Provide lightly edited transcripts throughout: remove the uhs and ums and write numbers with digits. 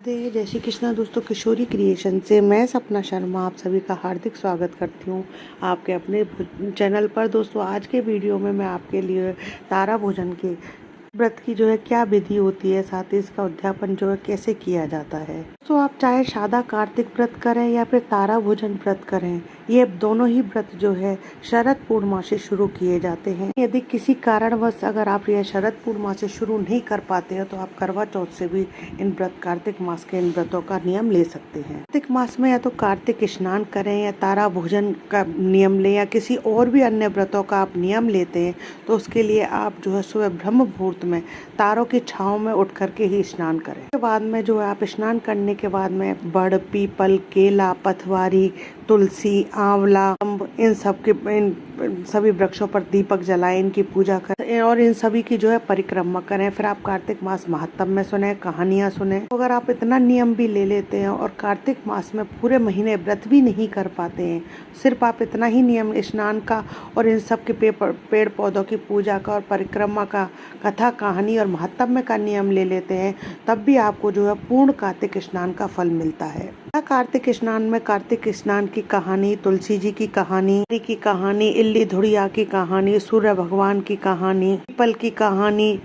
नमस्ते, जय श्री कृष्णा दोस्तों। किशोरी क्रिएशन से मैं सपना शर्मा आप सभी का हार्दिक स्वागत करती हूँ आपके अपने चैनल पर। दोस्तों आज के वीडियो में मैं आपके लिए तारा भोजन के व्रत की जो है क्या विधि होती है, साथ ही इसका उद्यापन जो है कैसे किया जाता है। तो आप चाहे सादा कार्तिक व्रत करें या फिर तारा भोजन व्रत करें, ये दोनों ही व्रत जो है शरद पूर्णिमा से शुरू किए जाते हैं। यदि किसी कारणवश अगर आप यह शरद पूर्णिमा से शुरू नहीं कर पाते हैं तो आप करवा चौथ से भी इन व्रत कार्तिक मास के इन व्रतों का नियम ले सकते हैं। कार्तिक मास में या तो कार्तिक स्नान करें या तारा भोजन का नियम लें या किसी और भी अन्य व्रतों का आप नियम लेते हैं तो उसके लिए आप जो है सुबह ब्रह्म मुहूर्त में तारों की छांव में उठ करके ही स्नान करें। उसके बाद में जो है आप स्नान करने के बाद में बड़, पीपल, केला, पथवारी, तुलसी, आंवला, इन सब के इन सभी वृक्षों पर दीपक जलाएं, इनकी पूजा करें और इन सभी की जो है परिक्रमा करें। फिर आप कार्तिक मास महात्म में सुने, कहानियां सुने। तो अगर आप इतना नियम भी ले लेते हैं और कार्तिक मास में पूरे महीने व्रत भी नहीं कर पाते हैं, सिर्फ आप इतना ही नियम स्नान का और इन सब के पेड़ पौधों की पूजा का और परिक्रमा का, कथा, कहानी और महात्म्य का नियम ले लेते हैं, तब भी आपको जो है पूर्ण कार्तिक स्नान का फल मिलता है। कार्तिक स्नान में कार्तिक स्नान की कहानी, तुलसी जी की कहानी, इल्ली धुड़िया की कहानी, सूर्य भगवान की कहानी, पीपल की कहानी,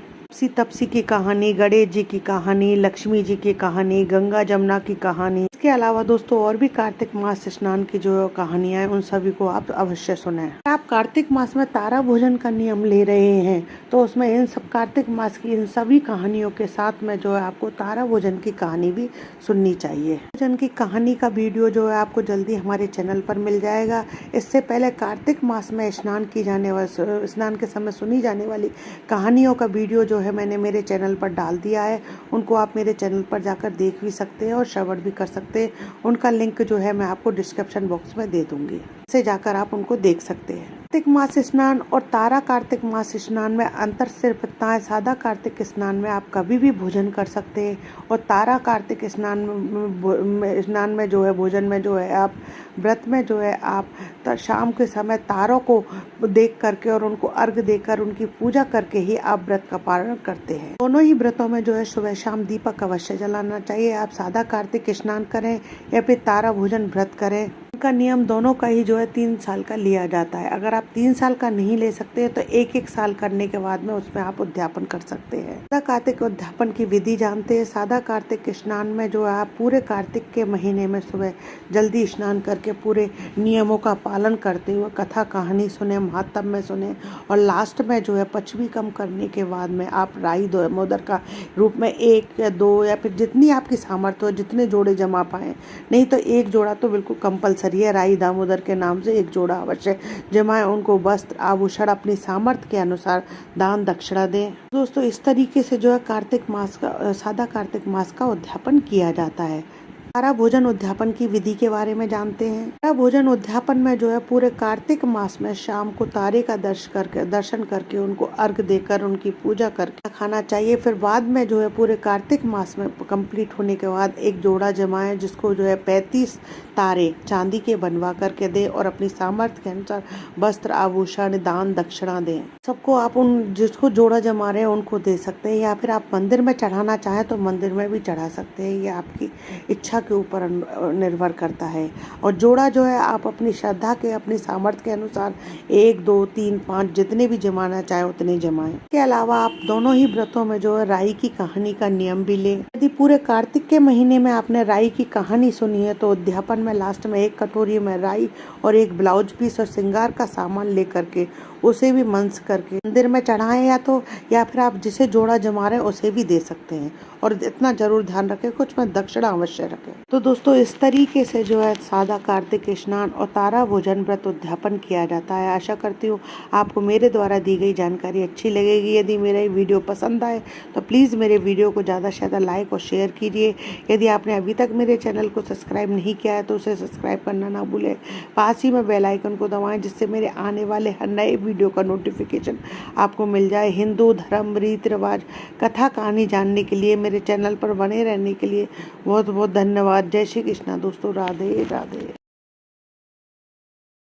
तपसी की कहानी, गणेश जी की कहानी, लक्ष्मी जी की कहानी, गंगा जमुना की कहानी। इसके अलावा दोस्तों और भी कार्तिक मास स्नान की जो कहानियां हैं उन सभी को आप अवश्य सुने। आप कार्तिक मास में तारा भोजन का नियम ले रहे हैं तो उसमें इन सब कार्तिक मास की इन सभी कहानियों के साथ में जो है आपको तारा भोजन की कहानी भी सुननी चाहिए। भोजन की कहानी का वीडियो जो है आपको जल्दी हमारे चैनल पर मिल जाएगा। इससे पहले कार्तिक मास में स्नान के समय सुनी जाने वाली कहानियों का वीडियो जो है मैंने मेरे चैनल पर डाल दिया है। उनको आप मेरे चैनल पर जाकर देख भी सकते हैं और श्रवण भी कर सकते हैं। उनका लिंक जो है मैं आपको डिस्क्रिप्शन बॉक्स में दे दूंगी, से जाकर आप उनको देख सकते हैं। कार्तिक मास स्नान और तारा कार्तिक मास स्नान में अंतर सिर्फ इतना है, सादा कार्तिक स्नान में आप कभी भी भोजन कर सकते हैं और तारा कार्तिक स्नान में जो है भोजन में जो है आप व्रत में जो है आप शाम के समय तारों को देख करके और उनको अर्घ देकर उनकी पूजा करके ही आप व्रत का पालन करते हैं। दोनों ही व्रतों में जो है सुबह शाम दीपक अवश्य जलाना चाहिए। आप सादा कार्तिक स्नान करें या फिर तारा भोजन व्रत करें, का नियम दोनों का ही जो है 3 साल का लिया जाता है। अगर आप 3 साल का नहीं ले सकते तो 1-1 साल करने के बाद में उसमें आप उद्यापन कर सकते हैं। सादा कार्तिक उद्यापन की विधि जानते हैं। सादा कार्तिक स्नान में जो है आप पूरे कार्तिक के महीने में सुबह जल्दी स्नान करके पूरे नियमों का पालन करते हुए कथा कहानी सुने, महात्म में सुने और लास्ट में जो है पचवी कम करने के बाद में आप राई दामोदर का रूप में 1 या 2 या फिर जितनी आपकी सामर्थ्य हो, जितने जोड़े जमा पाए, नहीं तो 1 जोड़ा तो बिल्कुल कंपलसरी है। राई दामोदर के नाम से 1 जोड़ा अवश्य जमाएं। उनको वस्त्र, आभूषण अपनी सामर्थ्य के अनुसार दान दक्षिणा दें। दोस्तों इस तरीके से जो है सादा कार्तिक मास का उद्यापन किया जाता है। तारा भोजन उद्यापन की विधि के बारे में जानते हैं। तारा भोजन उद्यापन में जो है पूरे कार्तिक मास में शाम को तारे का दर्शन करके उनको अर्घ देकर उनकी पूजा करके खाना चाहिए। फिर बाद में जो है पूरे कार्तिक मास में कंप्लीट होने के बाद 1 जोड़ा जमाएं, जिसको जो है 35 तारे चांदी के बनवा करके दें और अपनी सामर्थ्य के अनुसार वस्त्र, आभूषण, दान दक्षिणा दें। सबको आप जिसको जोड़ा जमा रहे हैं उनको दे सकते हैं या फिर आप मंदिर में चढ़ाना चाहें तो मंदिर में भी चढ़ा सकते हैं। ये आपकी इच्छा के ऊपर निर्भर करता है। और जोड़ा जो है आप अपनी श्रद्धा के, अपनी सामर्थ्य के अनुसार 1, 2, 3, 5 जितने भी जमाना चाहे उतने जमाएं। इसके अलावा आप दोनों ही व्रतों में जो है राई की कहानी का नियम भी लें। यदि पूरे कार्तिक के महीने में आपने राई की कहानी सुनी है तो उद्यापन में लास्ट में 1 कटोरी में राई और 1 ब्लाउज पीस और श्रृंगार का सामान लेकर के उसे भी मंस करके मंदिर में चढ़ाएं या फिर आप जिसे जोड़ा जमा रहे हैं उसे भी दे सकते हैं। और इतना जरूर ध्यान रखें कुछ में दक्षिणा अवश्य रखें। तो दोस्तों इस तरीके से जो है सादा कार्तिक स्नान और तारा भोजन व्रत उद्यापन किया जाता है। आशा करती हूँ आपको मेरे द्वारा दी गई जानकारी अच्छी लगेगी। यदि मेरा ये वीडियो पसंद आए तो प्लीज़ मेरे वीडियो को ज़्यादा से ज़्यादा लाइक और शेयर कीजिए। यदि आपने अभी तक मेरे चैनल को सब्सक्राइब नहीं किया है तो उसे सब्सक्राइब करना ना भूलें। पास ही में बेल आइकन को दबाएं जिससे मेरे आने वाले हर नए वीडियो का नोटिफिकेशन आपको मिल जाए। हिंदू धर्म, रीति रिवाज, कथा कहानी जानने के लिए मेरे चैनल पर बने रहने के लिए बहुत बहुत धन्यवाद। जय श्री कृष्णा दोस्तों। राधे राधे।